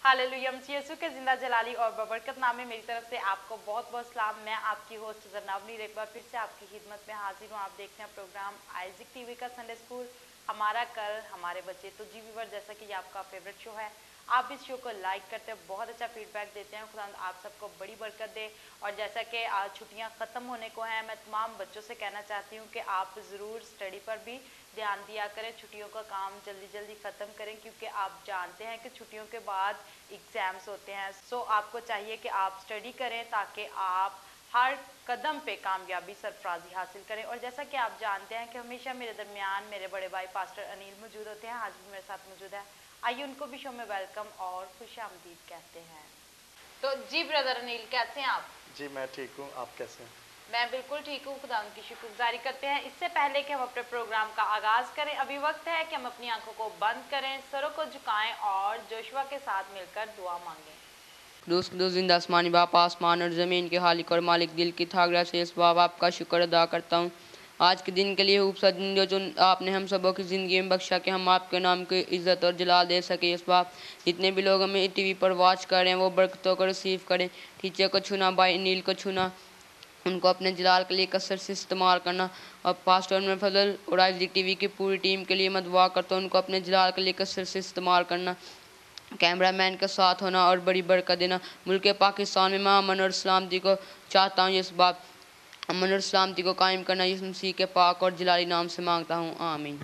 Hallelujah. मसीह यीशु के जिंदा जलाली और बबरकत नाम में मेरी तरफ से आपको बहुत बहुत सलाम। मैं आपकी होस्ट जरनावनी एक बार फिर से आपकी खिदमत में हाजिर हूँ। आप देखते हैं प्रोग्राम आइजिक टीवी का संडे स्कूल, हमारा कल हमारे बच्चे। तो जी व्यूअर, जैसा कि ये आपका फेवरेट शो है, आप इस शो को लाइक करते हैं, बहुत अच्छा फीडबैक देते हैं। खुदा आप सबको बड़ी बरकत दे। और जैसा कि आज छुट्टियां ख़त्म होने को हैं, मैं तमाम बच्चों से कहना चाहती हूँ कि आप ज़रूर स्टडी पर भी ध्यान दिया करें। छुट्टियों का काम जल्दी जल्दी ख़त्म करें, क्योंकि आप जानते हैं कि छुट्टियों के बाद एग्ज़ाम्स होते हैं। सो आपको चाहिए कि आप स्टडी करें ताकि आप हर कदम पे कामयाबी सरफराजी हासिल करें। और जैसा कि आप जानते हैं कि हमेशा मेरे दरमियान मेरे बड़े भाई पास्टर अनिल मौजूद होते हैं, आज भी मेरे साथ मौजूद है। आइए उनको भी शो में वेलकम और खुशामदीद कहते हैं। तो जी ब्रदर अनिल, कैसे हैं आप? जी मैं ठीक हूँ, आप कैसे हैं? मैं बिल्कुल ठीक हूँ। खुदा की शुक्रगुजारी करते हैं। इससे पहले कि हम अपने प्रोग्राम का आगाज़ करें, अभी वक्त है कि हम अपनी आंखों को बंद करें, सरों को झुकाएं और जोशुआ के साथ मिलकर दुआ मांगें। कुदूस कुदूस जिंदा आसमानी बाप, आसमान और ज़मीन के खालिक और मालिक, दिल की थागरा से इस बाप आपका शुक्र अदा करता हूँ आज के दिन के लिए। खूबसूरत दिन जो आपने हम सबों की ज़िंदगी में बख्शा कि हम आपके नाम की इज़्ज़त और जलाल दे सके। इस बाप जितने भी लोग हमें टीवी पर वॉच कर रहे हैं, वो बरकतों को रिसीव करें। टीचर को छूना, भाई नील को छूना, उनको अपने जलाल के लिए कसरत से इस्तेमाल करना। और पास्टर में फजल और आइजिक टीवी की पूरी टीम के लिए मैं दुआ करता हूँ, उनको अपने जलाल के लिए कसरत से इस्तेमाल करना। कैमरामैन के साथ होना और बड़ी बरकत देना। मुल्क पाकिस्तान में मैं अमन और सलामती को चाहता हूँ। इस बात अमन और सलामती को कायम करना यीशु मसीह के पाक और जलाली नाम से मांगता हूँ, आमीन।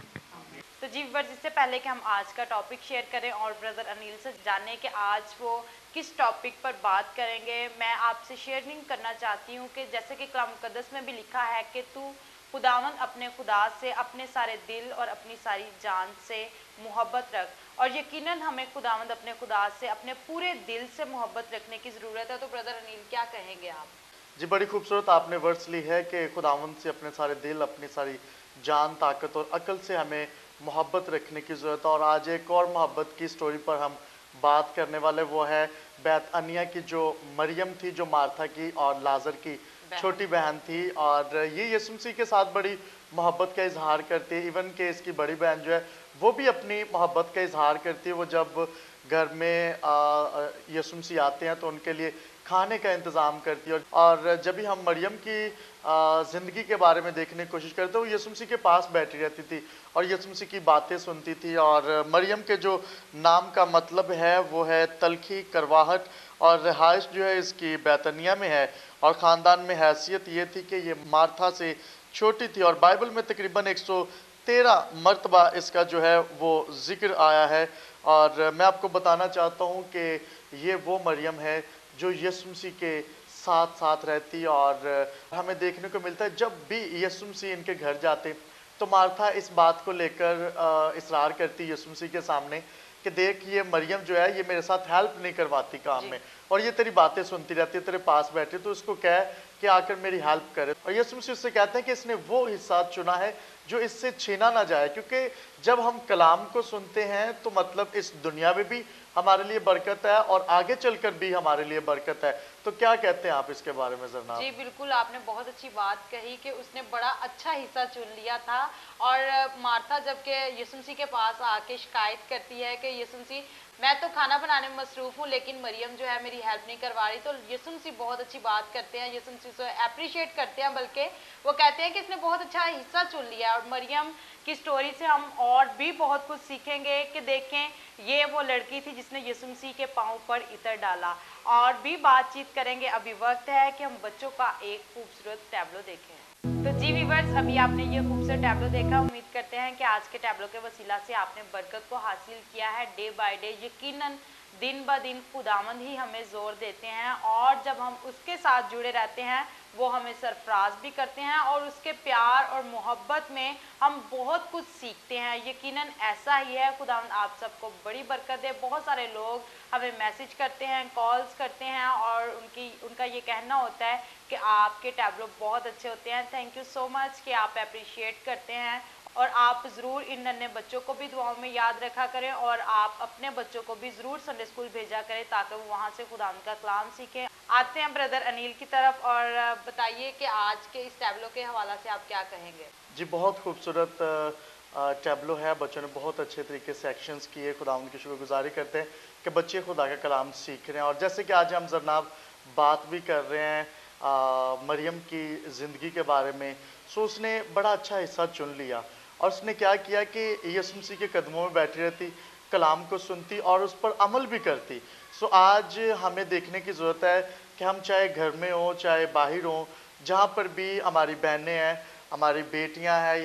तो जी व्यूअर्स, जिससे पहले कि हम आज का टॉपिक शेयर करें और ब्रदर अनिल से जाने कि आज वो किस टॉपिक पर बात करेंगे, मैं आपसे शेयरिंग करना चाहती हूँ कि जैसे कि कलाम मुकद्दस में भी लिखा है कि तू खुदावन अपने खुदा से अपने सारे दिल और अपनी सारी जान से मोहब्बत रख। और यकीनन हमें खुदावंद अपने खुदा से अपने पूरे दिल से मोहब्बत रखने की ज़रूरत है। तो ब्रदर अनिल, क्या कहेंगे आप? जी बड़ी खूबसूरत आपने वर्ड्स ली है कि खुदावंद से अपने सारे दिल, अपनी सारी जान, ताकत और अकल से हमें मोहब्बत रखने की ज़रूरत है। और आज एक और मोहब्बत की स्टोरी पर हम बात करने वाले, वो है बैतअनिया की, जो मरियम थी, जो मार्था की और लाजर की छोटी बहन थी। और ये यीशु मसीह के साथ बड़ी मोहब्बत का इजहार करती है। इवन के इसकी बड़ी बहन जो है वो भी अपनी मोहब्बत का इजहार करती है। वो जब घर में यीशु मसीह आते हैं तो उनके लिए खाने का इंतज़ाम करती है। और जब भी हम मरियम की ज़िंदगी के बारे में देखने की कोशिश करते, वो यीशु मसीह के पास बैठी रहती थी और यीशु मसीह की बातें सुनती थी। और मरियम के जो नाम का मतलब है वो है तलखी, करवाहट। और रिहाइश जो है इसकी बैतनिया में है। और ख़ानदान में हैसियत ये थी कि ये मार्था से छोटी थी। और बाइबल में तकरीबन 113 मरतबा इसका जो है वो ज़िक्र आया है। और मैं आपको बताना चाहता हूँ कि ये वो मरियम है जो यीशु मसीह के साथ साथ रहती। और हमें देखने को मिलता है जब भी यीशु मसीह इनके घर जाते तो मार्था इस बात को लेकर इसरार करती यीशु मसीह के सामने कि देख, ये मरियम जो है ये मेरे साथ हेल्प नहीं करवाती काम में, और ये तेरी बातें सुनती रहती है, तेरे पास बैठी, तो उसको कह कि आकर मेरी हेल्प करे। और यीशु मसीह उससे कहते हैं कि इसने वो हिस्सा चुना है जो इससे छीना ना जाए, क्योंकि जब हम कलाम को सुनते हैं तो मतलब इस दुनिया में भी हमारे लिए बरकत है और आगे चलकर भी हमारे लिए बरकत है। तो क्या कहते हैं आप इसके बारे में जरना? जी बिल्कुल, आपने बहुत अच्छी बात कही कि उसने बड़ा अच्छा हिस्सा चुन लिया था। और मार्था जबकि यीशु मसीह के पास आके शिकायत करती है कि यीशु मसीह, मैं तो खाना बनाने में मसरूफ़ हूँ लेकिन मरियम जो है मेरी हेल्प नहीं करवा रही, तो यीशु मसीह बहुत अच्छी बात करते हैं, यीशु मसीह से अप्रिशिएट करते हैं, बल्कि वो कहते हैं कि इसने बहुत अच्छा हिस्सा चुन लिया। और मरियम की स्टोरी से हम और भी बहुत कुछ सीखेंगे कि देखें, ये वो लड़की थी जिसने यीशु मसीह के पाँव पर इतर डाला। और भी बातचीत करेंगे। अभी वक्त है कि हम बच्चों का एक खूबसूरत टैबलो देखें। तो जी व्यूअर्स, अभी आपने ये खूबसूरत टैबलो देखा। उम्मीद करते हैं कि आज के टैबलो के वसीला से आपने बरकत को हासिल किया है। डे बाय डे यकीनन दिन ब दिन खुदावंद ही हमें जोर देते हैं, और जब हम उसके साथ जुड़े रहते हैं वो हमें सरफराज भी करते हैं, और उसके प्यार और मोहब्बत में हम बहुत कुछ सीखते हैं। यकीनन ऐसा ही है। खुदावंद आप सबको बड़ी बरकत दे। बहुत सारे लोग हमें मैसेज करते हैं, कॉल्स करते हैं, और उनका ये कहना होता है कि आपके टैबलो बहुत अच्छे होते हैं। थैंक यू सो मच कि आप अप्रिशिएट करते हैं। और आप ज़रूर इन नन्हे बच्चों को भी दुआओं में याद रखा करें, और आप अपने बच्चों को भी ज़रूर संडे स्कूल भेजा करें ताकि वो वहाँ से खुदा का कलाम सीखें। आते हैं ब्रदर अनिल की तरफ, और बताइए कि आज के इस टैबलो के हवाला से आप क्या कहेंगे? जी बहुत खूबसूरत टैबलो है। बच्चों ने बहुत अच्छे तरीके से एक्शंस किए, खुदा उनकी शुक्रगुजारी करते हैं कि बच्चे खुदा का कलाम सीख रहे हैं। और जैसे कि आज हम जनाब बात भी कर रहे हैं मरियम की ज़िंदगी के बारे में, सो उसने बड़ा अच्छा हिस्सा चुन लिया और उसने क्या किया कि यीशु मसीह के कदमों में बैठी रहती, कलाम को सुनती और उस पर अमल भी करती। सो आज हमें देखने की ज़रूरत है कि हम चाहे घर में हों चाहे बाहर हों, जहाँ पर भी हमारी बहनें हैं, हमारी बेटियां हैं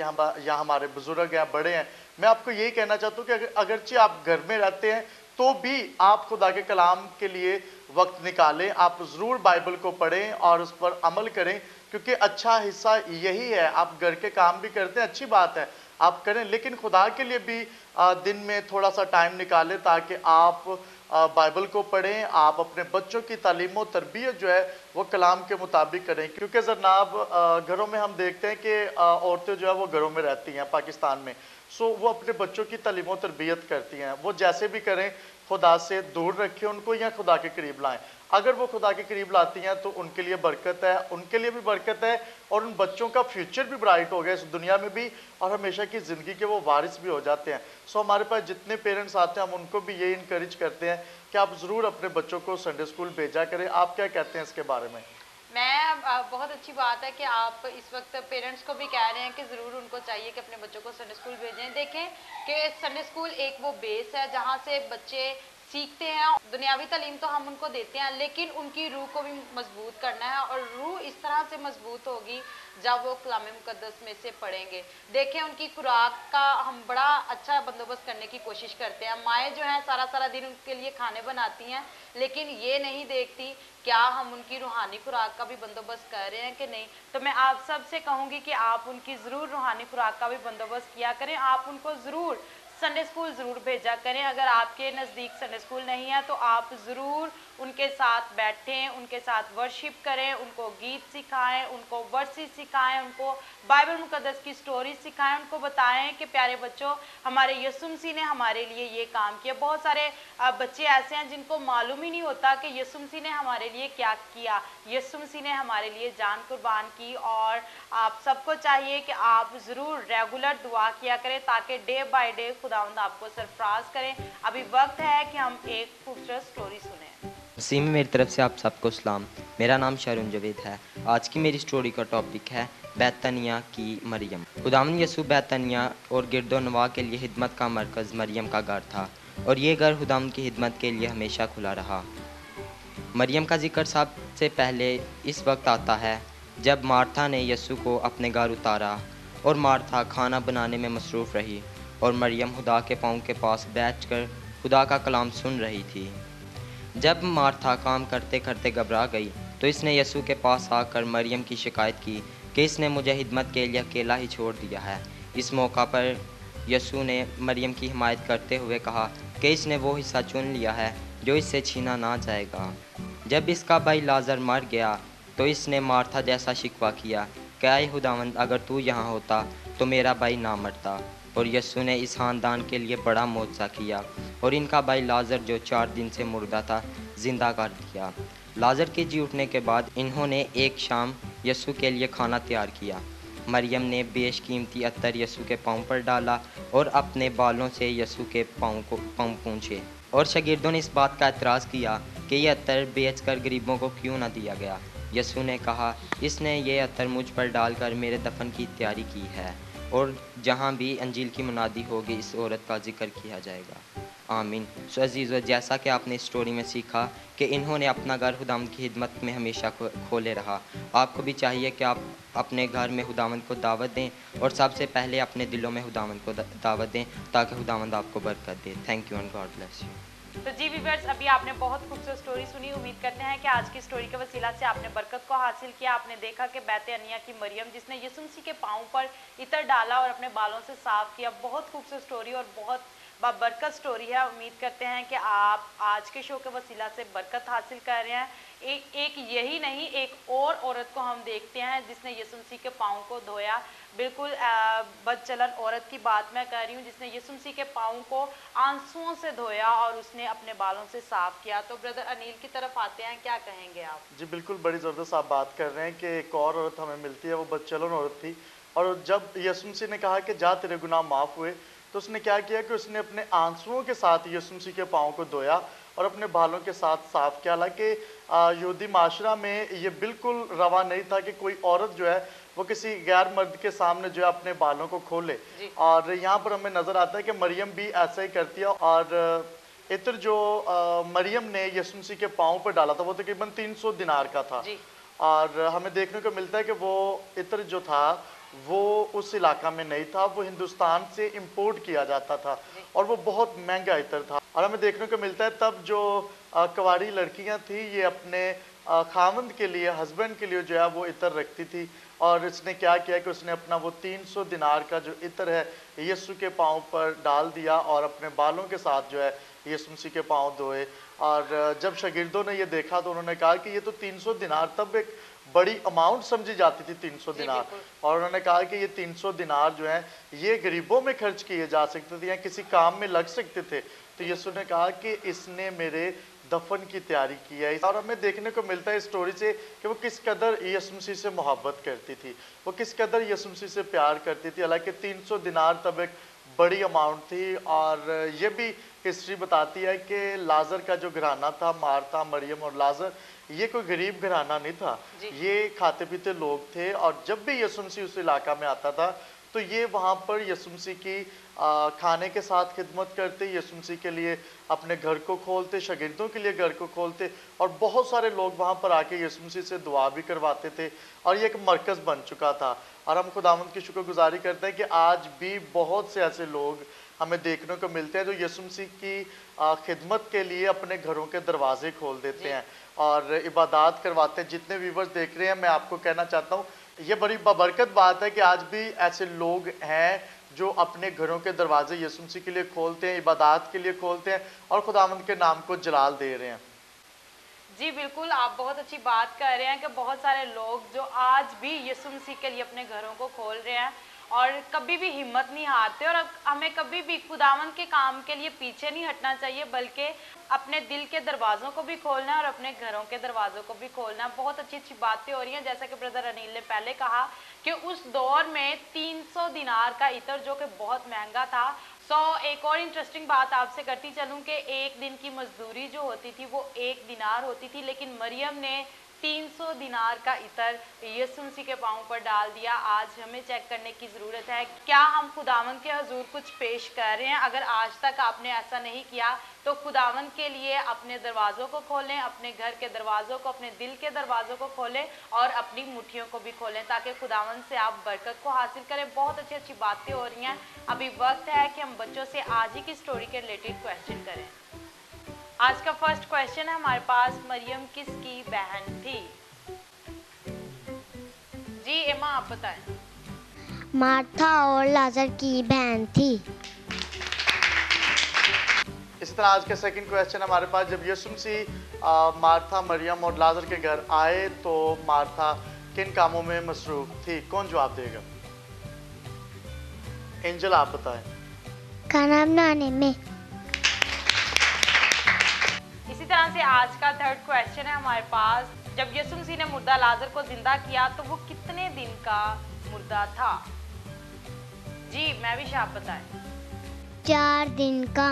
या हमारे बुजुर्ग हैं, बड़े हैं, मैं आपको यही कहना चाहता हूँ कि अगरचे आप घर में रहते हैं तो भी आप खुदा के कलाम के लिए वक्त निकालें, आप ज़रूर बाइबल को पढ़ें और उस पर अमल करें, क्योंकि अच्छा हिस्सा यही है। आप घर के काम भी करते हैं, अच्छी बात है, आप करें, लेकिन खुदा के लिए भी दिन में थोड़ा सा टाइम निकालें ताकि आप बाइबल को पढ़ें, आप अपने बच्चों की तालीम और तरबियत जो है वो कलाम के मुताबिक करें। क्योंकि जनाब घरों में हम देखते हैं कि औरतें जो है वो घरों में रहती हैं पाकिस्तान में, सो वो अपने बच्चों की तालीम और तरबियत करती हैं, वो जैसे भी करें खुदा से दूर रखें उनको या खुदा के करीब लाएं। अगर वो खुदा के करीब लाती हैं तो उनके लिए बरकत है, उनके लिए भी बरकत है और उन बच्चों का फ्यूचर भी ब्राइट हो गया इस दुनिया में भी और हमेशा की ज़िंदगी के वो वारिस भी हो जाते हैं। सो हमारे पास जितने पेरेंट्स आते हैं हम उनको भी ये इनकरेज करते हैं कि आप ज़रूर अपने बच्चों को संडे स्कूल भेजा करें। आप क्या कहते हैं इसके बारे में? बहुत अच्छी बात है कि आप इस वक्त पेरेंट्स को भी कह रहे हैं कि ज़रूर उनको चाहिए कि अपने बच्चों को संडे स्कूल भेजें। देखें कि संडे स्कूल एक वो बेस है जहाँ से बच्चे सीखते हैं। दुनियावी तालीम तो हम उनको देते हैं, लेकिन उनकी रूह को भी मजबूत करना है और रूह इस तरह से मजबूत होगी जब वो कलाम मुकद्दस में से पढ़ेंगे। देखें उनकी खुराक का हम बड़ा अच्छा बंदोबस्त करने की कोशिश करते हैं। माएँ जो हैं सारा सारा दिन उनके लिए खाने बनाती हैं, लेकिन ये नहीं देखती क्या हम उनकी रूहानी खुराक का भी बंदोबस्त कर रहे हैं कि नहीं। तो मैं आप सब से कहूँगी कि आप उनकी ज़रूर रूहानी खुराक का भी बंदोबस्त किया करें, आप उनको ज़रूर संडे स्कूल ज़रूर भेजा करें। अगर आपके नज़दीक संडे स्कूल नहीं है तो आप ज़रूर उनके साथ बैठें, उनके साथ वर्शिप करें, उनको गीत सिखाएं, उनको वर्सेस सिखाएं, उनको बाइबल मुकद्दस की स्टोरी सिखाएं, उनको बताएं कि प्यारे बच्चों हमारे यीशु मसीह ने हमारे लिए ये काम किया। बहुत सारे बच्चे ऐसे हैं जिनको मालूम ही नहीं होता कि यीशु मसीह ने हमारे लिए क्या किया, यीशु मसीह ने हमारे लिए जान कुर्बान की। और आप सबको चाहिए कि आप ज़रूर रेगुलर दुआ किया करें ताकि डे बाय डे खुदावंद आपको सरफराज करें। अभी वक्त है कि हम एक खूबसूरत स्टोरी सुने। मसीह में मेरी तरफ से आप सबको सलाम। मेरा नाम शारून जवेद है। आज की मेरी स्टोरी का टॉपिक है बैतनिया की मरियम। खुदावंद यसू बैतनिया और गिरदोनवा के लिए हिदमत का मरकज़ मरियम का घर था और ये घर खुदावंद की हिदमत के लिए हमेशा खुला रहा। मरियम का जिक्र सबसे पहले इस वक्त आता है जब मार्था ने यसू को अपने घर उतारा और मार्था खाना बनाने में मसरूफ़ रही और मरियम खुदा के पाँव के पास बैठकर खुदा का कलाम सुन रही थी। जब मार्था काम करते करते घबरा गई तो इसने यसू के पास आकर मरियम की शिकायत की कि इसने मुझे हिदमत के लिए अकेला ही छोड़ दिया है। इस मौका पर यसू ने मरियम की हिमायत करते हुए कहा कि इसने वो हिस्सा चुन लिया है जो इससे छीना ना जाएगा। जब इसका भाई लाजर मर गया तो इसने मार्था जैसा शिकवा किया कि आए खुदावंद अगर तू यहाँ होता तो मेरा भाई ना मरता। और यसू ने इस ख़ानदान के लिए बड़ा मोज़ा किया और इनका भाई लाजर जो 4 दिन से मुर्दा था ज़िंदा कर दिया। लाजर के जी उठने के बाद इन्होंने एक शाम यसू के लिए खाना तैयार किया। मरियम ने बेशकीमती अत्तर यसू के पाँव पर डाला और अपने बालों से यसू के पाँव पोंछे और शागिर्दों ने इस बात का एतराज़ किया कि यह अत्तर बेचकर गरीबों को क्यों ना दिया गया। यसू ने कहा इसने ये अत्तर मुझ पर डालकर मेरे दफन की तैयारी की है और जहाँ भी अंजील की मुनादी होगी इस औरत का जिक्र किया जाएगा। आमीन। सो अजीज़ो, जैसा कि आपने इस स्टोरी में सीखा कि इन्होंने अपना घर खुदावंद की खिदमत में हमेशा खोले रहा। आपको भी चाहिए कि आप अपने घर में खुदावंद को दावत दें और सबसे पहले अपने दिलों में खुदावंद को दावत दें ताकि खुदावंद आपको बरकत दे। Thank you and God bless you. तो जी व्यूअर्स, अभी आपने बहुत खूबसूरत स्टोरी सुनी। उम्मीद करते हैं कि आज की स्टोरी के वसीला से आपने बरकत को हासिल किया। आपने देखा कि बैतनिया की मरियम जिसने यीशु मसीह के पाँव पर इतर डाला और अपने बालों से साफ किया। बहुत खूबसूरत स्टोरी और बहुत बरकत स्टोरी है। उम्मीद करते हैं कि आप आज के शो के वसीला से बरकत हासिल कर रहे हैं। एक यही नहीं, एक और औरत को हम देखते हैं जिसने यीशु मसीह के पाँव को धोया। बिल्कुल बदचलन औरत की बात मैं कर रही हूँ जिसने यीशु मसीह के पाँव को आंसुओं से धोया और उसने अपने बालों से साफ किया। तो ब्रदर अनिल की तरफ आते हैं, क्या कहेंगे आप? जी बिल्कुल, बड़ी ज़बरदस्त आप बात कर रहे हैं कि एक और औरत हमें मिलती है, वो बदचलन औरत थी। और जब यीशु मसीह ने कहा कि जा तेरे गुनाह माफ़ हुए, तो उसने क्या किया कि उसने अपने आंसुओं के साथ यीशु मसीह के पाँव को धोया और अपने बालों के साथ साफ किया। हालांकि यहूदी माशरा में ये बिल्कुल रवा नहीं था कि कोई औरत जो है वो किसी गैर मर्द के सामने जो है अपने बालों को खोले। और यहाँ पर हमें नजर आता है कि मरियम भी ऐसा ही करती है। और इत्र जो मरियम ने यीशु मसीह के पाँव पर डाला था वो तकरीबन 300 दिनार का था। और हमें देखने को मिलता है कि वो इत्र जो था वो उस इलाका में नहीं था, वो हिंदुस्तान से इंपोर्ट किया जाता था और वो बहुत महंगा इत्र था। और हमें देखने को मिलता है तब जो कवारी लड़कियां थी ये अपने खामंद के लिए, हस्बैंड के लिए जो है वो इत्र रखती थी। और इसने क्या किया कि उसने अपना वो 300 दिनार का जो इत्र है यीशु के पाँव पर डाल दिया और अपने बालों के साथ जो है यीशु मसीह के पाँव धोए। और जब शागिर्दों ने ये देखा तो उन्होंने कहा कि ये तो 300 दिनार तब एक बड़ी अमाउंट समझी जाती थी 300 दिनार, और उन्होंने कहा कि ये 300 दिनार जो है ये गरीबों में खर्च किए जा सकते थे या किसी काम में लग सकते थे। तो यीशु ने कहा कि इसने मेरे दफन की तैयारी की है। और हमें देखने को मिलता है इस स्टोरी से कि वो किस कदर यीशु मसीह से मोहब्बत करती थी, वो किस कदर यीशु मसीह से प्यार करती थी। हालांकि 300 दिनार तब एक बड़ी अमाउंट थी। और ये भी हिस्ट्री बताती है कि लाजर का जो घराना था, मार्था, मरियम और लाजर, ये कोई गरीब घराना नहीं था, ये खाते पीते लोग थे। और जब भी यीशु मसीह उस इलाका में आता था तो ये वहाँ पर यीशु मसीह की खाने के साथ खिदमत करते, यीशु मसीह के लिए अपने घर को खोलते, शागिर्दों के लिए घर को खोलते, और बहुत सारे लोग वहाँ पर आके यीशु मसीह से दुआ भी करवाते थे। और ये एक मरकज़ बन चुका था। और हम खुदावंद की शुक्रगुजारी करते हैं कि आज भी बहुत से ऐसे लोग हमें देखने को मिलते हैं जो यीशु मसीह की खिदमत के लिए अपने घरों के दरवाजे खोल देते हैं और इबादत करवाते हैं। जितने व्यूवर्स देख रहे हैं, मैं आपको कहना चाहता हूँ ये बड़ी बबरकत बात है कि आज भी ऐसे लोग हैं जो अपने घरों के दरवाजे यीशु मसीह के लिए खोलते हैं, इबादत के लिए खोलते हैं और खुदावंद के नाम को जलाल दे रहे हैं। जी बिल्कुल, आप बहुत अच्छी बात कर रहे हैं कि बहुत सारे लोग जो आज भी यीशु मसीह के लिए अपने घरों को खोल रहे हैं और कभी भी हिम्मत नहीं हारते। और हमें कभी भी खुदावंद के काम के लिए पीछे नहीं हटना चाहिए, बल्कि अपने दिल के दरवाज़ों को भी खोलना है और अपने घरों के दरवाज़ों को भी खोलना है। बहुत अच्छी अच्छी बातें हो रही हैं, जैसा कि ब्रदर अनिल ने पहले कहा कि उस दौर में 300 दिनार का इत्र जो कि बहुत महंगा था। एक और इंटरेस्टिंग बात आपसे करती चलूँ कि एक दिन की मजदूरी जो होती थी वो 1 दिनार होती थी, लेकिन मरियम ने 300 दिनार का इत्र यीशु मसीह के पाँव पर डाल दिया। आज हमें चेक करने की ज़रूरत है क्या हम खुदावंद के हजूर कुछ पेश कर रहे हैं। अगर आज तक आपने ऐसा नहीं किया तो खुदावंद के लिए अपने दरवाज़ों को खोलें, अपने घर के दरवाज़ों को, अपने दिल के दरवाज़ों को खोलें और अपनी मुट्ठियों को भी खोलें ताकि खुदावंद से आप बरकत को हासिल करें। बहुत अच्छी अच्छी बातें हो रही हैं। अभी वक्त है कि हम बच्चों से आज ही की स्टोरी के रिलेटेड क्वेश्चन करें। आज का फर्स्ट क्वेश्चन है हमारे पास, मरियम किसकी बहन थी? जी एमा, आप बताएं। मार्था और लाजर की बहन थी। इसी तरह आज का सेकंड क्वेश्चन हमारे पास, जब यीशु मसीह मार्था, मरियम और लाजर के घर आए तो मार्था किन कामों में मसरूफ थी? कौन जवाब देगा? एंजल, आप बताएं। खाना बनाने में। इसी तरह से आज का थर्ड क्वेश्चन है हमारे पास, जब यीशु मसीह ने मुर्दा लाजर को जिंदा किया तो वो कितने दिन का मुर्दा था? जी मैं भी, आप बताएं। 4 दिन का।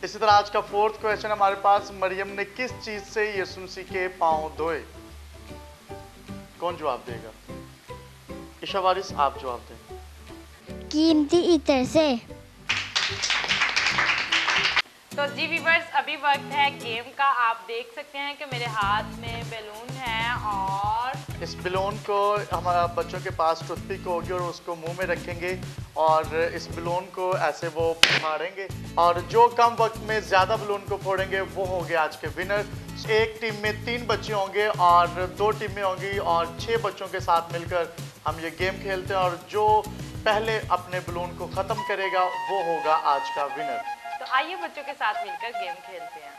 इसी तरह आज का फोर्थ क्वेश्चन हमारे पास, मरियम ने किस चीज से यीशु मसीह के पांव धोए? कौन जवाब देगा? ईशा वारिस, आप जवाब दें। कीमती इत्र से। तो जी व्यूअर्स, अभी वक्त है गेम का। आप देख सकते हैं कि मेरे हाथ में बैलून है और इस बैलून को हमारा बच्चों के पास टूथपिक होगी और उसको मुंह में रखेंगे और इस बैलून को ऐसे वो फाड़ेंगे और जो कम वक्त में ज़्यादा बैलून को फोड़ेंगे वो होंगे आज के विनर। एक टीम में 3 बच्चे होंगे और 2 टीमें होंगी और 6 बच्चों के साथ मिलकर हम ये गेम खेलते हैं और जो पहले अपने बैलून को ख़त्म करेगा वो होगा आज का विनर। तो आइए बच्चों के साथ मिलकर गेम खेलते हैं।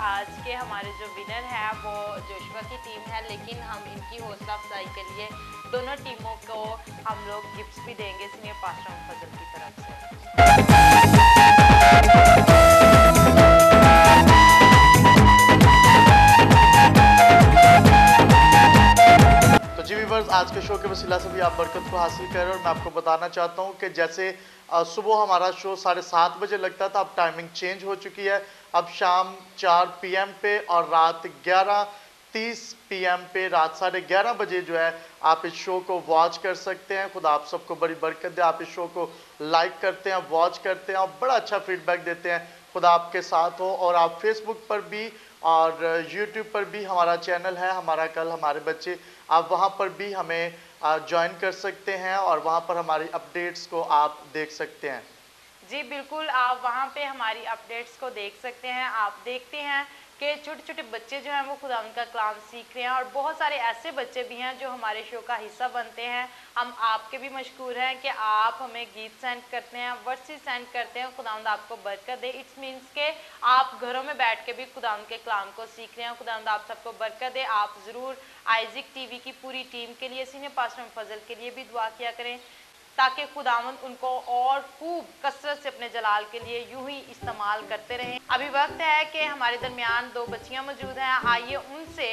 आज के हमारे जो विनर है वो जोशुआ की टीम है, लेकिन हम इनकी हौसला अफजाई के लिए दोनों टीमों को हम लोग गिफ्ट्स भी देंगे सीनियर पास्टर फजल की तरफ से। जी व्यूअर्स, आज के शो के वसीला से भी आप बरकत को हासिल करें और मैं आपको बताना चाहता हूं कि जैसे सुबह हमारा शो 7:30 बजे लगता था, अब टाइमिंग चेंज हो चुकी है। अब शाम 4 PM पे और रात 11:30 PM पे, रात 11:30 बजे जो है आप इस शो को वॉच कर सकते हैं। खुदा आप सबको बड़ी बरकत दे। आप इस शो को लाइक करते हैं, वॉच करते हैं और बड़ा अच्छा फीडबैक देते हैं। खुदा आपके साथ हो। और आप फेसबुक पर भी और यूट्यूब पर भी हमारा चैनल है, हमारा कल हमारे बच्चे, आप वहाँ पर भी हमें ज्वाइन कर सकते हैं और वहाँ पर हमारी अपडेट्स को आप देख सकते हैं। जी बिल्कुल, आप वहाँ पे हमारी अपडेट्स को देख सकते हैं। आप देखते हैं कि छोटे छोटे बच्चे जो हैं वो खुदा उनका कलाम सीख रहे हैं और बहुत सारे ऐसे बच्चे भी हैं जो हमारे शो का हिस्सा बनते हैं। हम आपके भी मशकूर हैं कि आप हमें गीत सेंड करते हैं, वर्सेस सेंड करते हैं। खुदावंद आपको बरकत दे। इट्स मीन्स के आप घरों में बैठ के भी खुदावंद के कलाम को सीख रहे हैं। खुदावंद आप सबको बरकत दे। आप ज़रूर आइज़िक टीवी की पूरी टीम के लिए, सीनियर पास्टर फजल के लिए भी दुआ किया करें ताकि खुदावंद उनको और खूब कसरत से अपने जलाल के लिए यूं ही इस्तेमाल करते रहें। अभी वक्त है कि हमारे दरमियान 2 बच्चियां मौजूद हैं। आइए उनसे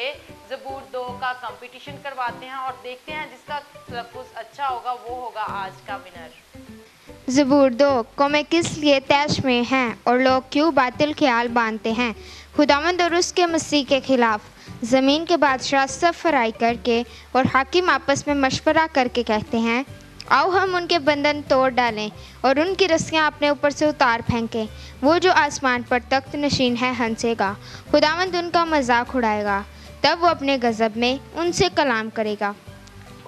ज़बूर 2 का कंपटीशन करवाते हैं और देखते हैं जिसका तलफ़्फ़ुज़ अच्छा होगा वो होगा आज का विनर। ज़बूर 2, कौमें किस लिए तैश में हैं और लोग क्यों बातिल ख्याल बांधते हैं। खुदावंद और उसके मसीह के खिलाफ ज़मीन के बादशाह सब फराई करके और हाकिम आपस में मशवरा करके कहते हैं, आओ हम उनके बंधन तोड़ डालें और उनकी रस्सियां अपने ऊपर से उतार फेंकें। वो जो आसमान पर तख्त नशीन है हंसेगा, खुदावंद उनका मजाक उड़ाएगा। तब वो अपने गज़ब में उनसे कलाम करेगा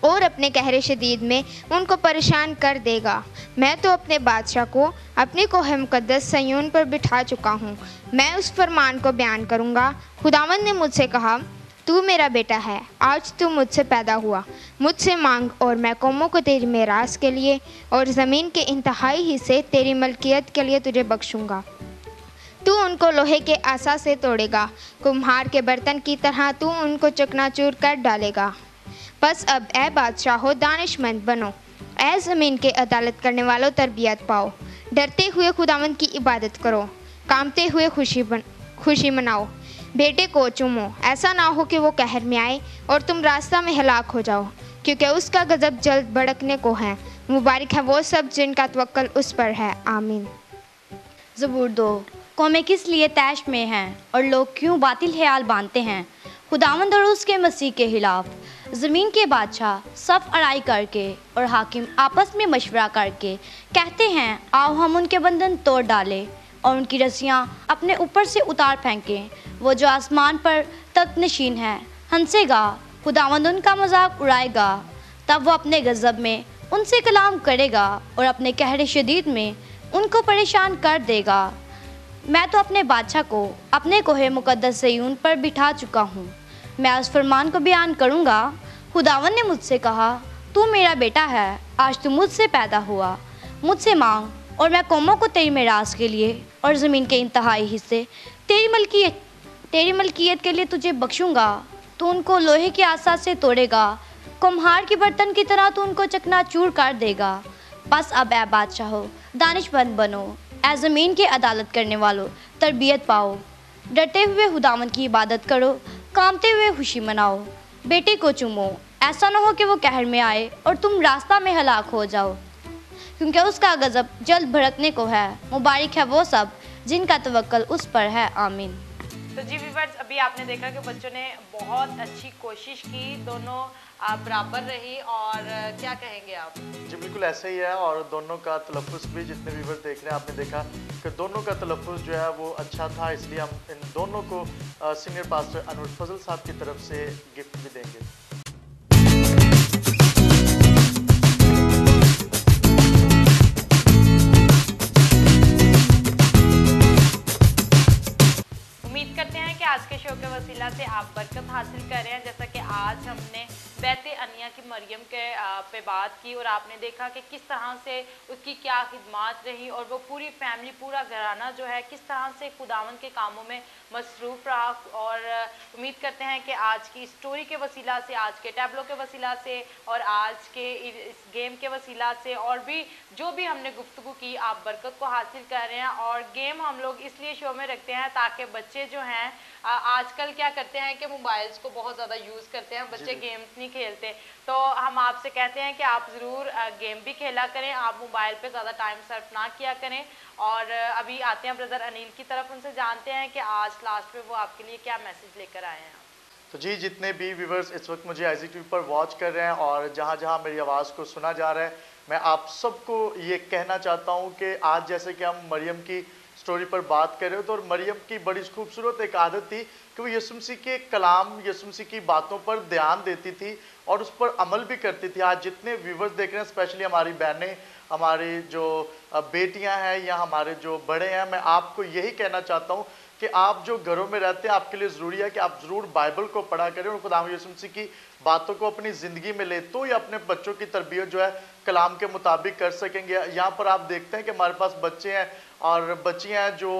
और अपने कहरे शदीद में उनको परेशान कर देगा। मैं तो अपने बादशाह को अपने कोहे मुक़द्दस सयून पर बिठा चुका हूँ। मैं उस फरमान को बयान करूँगा। खुदावंद ने मुझसे कहा, तू मेरा बेटा है, आज तू मुझसे पैदा हुआ। मुझसे मांग और मैं कौमों को तेरी मेरास के लिए और ज़मीन के इंतहाई हिस्से तेरी मलकियत के लिए तुझे बख्शूँगा। तू उनको लोहे के आसा से तोड़ेगा, कुम्हार के बर्तन की तरह तू उनको चकनाचूर कर डालेगा। बस अब ए बादशाह हो, दानिशमंद बनो, ए ज़मीन के अदालत करने वालों तरबियत पाओ। डरते हुए खुदावंद की इबादत करो, कांपते हुए खुशी मनाओ। बेटे को चूमो, ऐसा ना हो कि वो कहर में आए और तुम रास्ता में हलाक हो जाओ, क्योंकि उसका गज़ब जल्द भड़कने को है। मुबारक है वो सब जिनका तवक्कल उस पर है। आमीन। ज़बूर 2, कौमें किस लिए तैश में हैं और लोग क्यों बातिल ख्याल बांधते हैं। खुदावंद और उसके मसीह के खिलाफ ज़मीन के बादशाह सब अड़ाई करके और हाकिम आपस में मशवरा करके कहते हैं, आओ हम उनके बंधन तोड़ डालें और उनकी रस्सियाँ अपने ऊपर से उतार फेंकें। वो जो आसमान पर तख्त नशीन है हंसेगा, खुदावंद उनका मजाक उड़ाएगा। तब वो अपने गज़ब में उनसे कलाम करेगा और अपने कहरे शदीद में उनको परेशान कर देगा। मैं तो अपने बादशाह को अपने कोहे मुक़द्दस सयून पर बिठा चुका हूँ। मैं उस फरमान को बयान करूँगा। खुदावंद ने मुझसे कहा, तू मेरा बेटा है, आज तू मुझसे पैदा हुआ। मुझसे मांग और मैं कौमों को तेरी मेरास के लिए और ज़मीन के इंतहाई हिस्से तेरी मलकियत के लिए तुझे बख्शूँगा। तू उनको लोहे के आसा से तोड़ेगा, कुम्हार के बर्तन की तरह तू उनको चकनाचूर कर देगा। बस अब ए बादशाह हो, दानिशमंद बनो, ए ज़मीन के अदालत करने वालों तरबियत पाओ। डरते हुए खुदावंद की इबादत करो, कांपते हुए खुशी मनाओ। बेटे को चूमो, ऐसा ना हो कि वो कहर में आए और तुम रास्ता में हलाक हो जाओ, क्योंकि उसका गज़ब जल्द भड़कने को है। मुबारक है वो सब जिनका तवक्कल उस पर है। आमीन। तो जी व्यूअर्स, अभी आपने देखा कि बच्चों ने बहुत अच्छी कोशिश की, दोनों बराबर रही। और क्या कहेंगे आप? जी बिल्कुल ऐसा ही है और दोनों का तलफ़्फ़ुज़ भी, जितने व्यूअर्स देख रहे हैं आपने देखा कि दोनों का तलफ़्फ़ुज़ जो है वो अच्छा था, इसलिए हम इन दोनों को सीनियर पास्टर अनवर फजल साहब की तरफ से गिफ्ट भी देंगे। आज के शो के वसीला से आप बरकत हासिल कर रहे हैं। जैसा कि आज हमने बैत अनिया की मरियम के पे बात की और आपने देखा कि किस तरह से उसकी क्या खिदमात रही और वो पूरी फैमिली, पूरा घराना जो है किस तरह से खुदावन के कामों में मसरूफ़ रहा। और उम्मीद करते हैं कि आज की स्टोरी के वसीला से, आज के टैबलो के वसीला से और आज के इस गेम के वसीला से और भी जो भी हमने गुफ्तगू की, आप बरकत को हासिल कर रहे हैं। और गेम हम लोग इसलिए शो में रखते हैं ताकि बच्चे जो हैं आजकल क्या करते हैं कि मोबाइल्स को बहुत ज़्यादा यूज़ करते हैं, बच्चे गेम्स नहीं खेलते। तो हम आपसे कहते हैं कि आप ज़रूर गेम भी खेला करें, आप मोबाइल पे ज़्यादा टाइम सर्फ ना किया करें। और अभी आते हैं ब्रदर अनिल की तरफ, उनसे जानते हैं कि आज लास्ट में वो आपके लिए क्या मैसेज लेकर आए हैं। तो जी, जितने भी व्यूवर्स इस वक्त मुझे IGTV पर वॉच कर रहे हैं और जहाँ जहाँ मेरी आवाज़ को सुना जा रहा है, मैं आप सबको ये कहना चाहता हूँ कि आज जैसे कि हम मरियम की स्टोरी पर बात कर रहे हो, तो और मरियम की बड़ी खूबसूरत एक आदत थी कि वो यीशु मसीह के कलाम, यीशु मसीह की बातों पर ध्यान देती थी और उस पर अमल भी करती थी। आज जितने व्यूवर्स देख रहे हैं, स्पेशली हमारी बहनें, हमारी जो बेटियां हैं या हमारे जो बड़े हैं, मैं आपको यही कहना चाहता हूँ कि आप जो घरों में रहते हैं, आपके लिए ज़रूरी है कि आप ज़रूर बाइबल को पढ़ा करें और खुदा यीशु मसीह की बातों को अपनी ज़िंदगी में ले, तो ये अपने बच्चों की तरबियत जो है कलाम के मुताबिक कर सकेंगे। यहाँ पर आप देखते हैं कि हमारे पास बच्चे हैं और बच्चियाँ हैं जो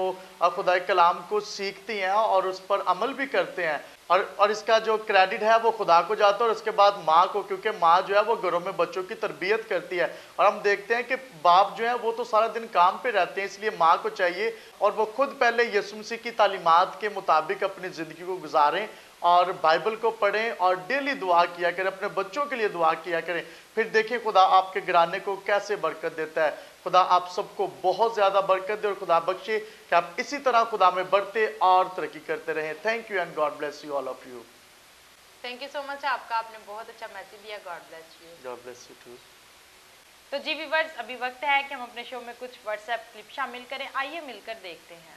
खुदा कलाम को सीखती हैं और उस पर अमल भी करते हैं और इसका जो क्रेडिट है वो खुदा को जाता है और उसके बाद माँ को, क्योंकि माँ जो है वो घरों में बच्चों की तरबियत करती है। और हम देखते हैं कि बाप जो है वो तो सारा दिन काम पे रहते हैं, इसलिए माँ को चाहिए और वो खुद पहले यीशु मसीह की तालीमात के मुताबिक अपनी ज़िंदगी को गुजारें और बाइबल को पढ़ें और डेली दुआ किया करें, अपने बच्चों के लिए दुआ किया करें। फिर देखिए खुदा आपके घराने को कैसे बरकत देता है। खुदा आप सबको बहुत ज़्यादा बरकत दे और खुदा बख्शे कि आप इसी तरह खुदा में बढ़ते और तरक्की करते रहें। Thank you and God bless you all of you. Thank you so much आपका, आपने बहुत अच्छा मैसेज दिया। God bless you. God bless you too. तो जी व्यूअर्स, अभी वक्त है कि हम अपने शो में कुछ व्हाट्सएप क्लिप शामिल करें, आइए मिलकर देखते हैं।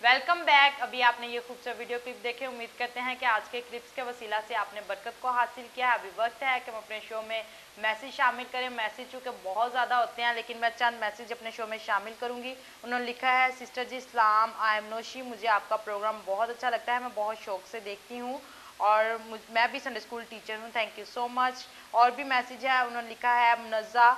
Welcome back. अभी आपने ये खूबसूरत वीडियो क्लिप देखे, उम्मीद करते हैं कि आज के क्लिप्स के वसीला से आपने बरकत को हासिल किया है। अभी वक्त है कि हम अपने शो में मैसेज शामिल करें। मैसेज चूँकि बहुत ज़्यादा होते हैं, लेकिन मैं चंद मैसेज अपने शो में शामिल करूँगी। उन्होंने लिखा है, सिस्टर जी सलाम, आई एम नोशी, मुझे आपका प्रोग्राम बहुत अच्छा लगता है, मैं बहुत शौक से देखती हूँ और मैं भी संडे स्कूल टीचर हूँ, थैंक यू सो मच। और भी मैसेज है, उन्होंने लिखा है, मुनज़्ज़ा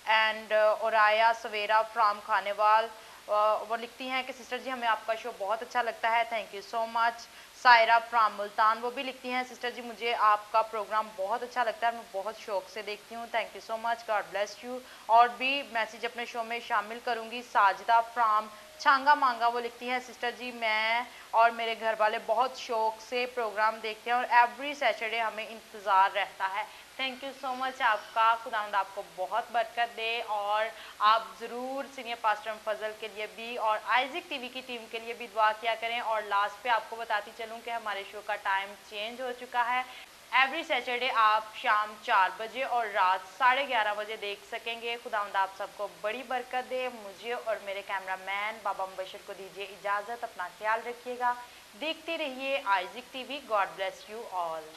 एंड औराया सवेरा फ्राम खानेवाल, वो लिखती हैं कि सिस्टर जी हमें आपका शो बहुत अच्छा लगता है, thank you so much. Saira from Multan, वो भी लिखती हैं, सिस्टर जी मुझे आपका प्रोग्राम बहुत अच्छा लगता है, मैं बहुत शौक से देखती हूँ, thank you so much, God bless you. और भी मैसेज अपने शो में शामिल करूँगी। साजिदा फ्राम छांगा मांगा, वो लिखती हैं, सिस्टर जी मैं और मेरे घर वाले बहुत शौक से प्रोग्राम देखते हैं और एवरी सैटरडे हमें इंतज़ार रहता है, थैंक यू सो मच आपका। खुदावंद आपको बहुत बरकत दे और आप ज़रूर सीनियर पास्टर फजल के लिए भी और आइज़िक टीवी की टीम के लिए भी दुआ किया करें। और लास्ट पे आपको बताती चलूँ कि हमारे शो का टाइम चेंज हो चुका है। एवरी सैटरडे आप शाम 4 बजे और रात 11:30 बजे देख सकेंगे। खुदावंद आप सबको बड़ी बरकत दे। मुझे और मेरे कैमरामैन बाबा मुबशर को दीजिए इजाज़त, अपना ख्याल रखिएगा, देखते रहिए Isaac TV. God bless you all.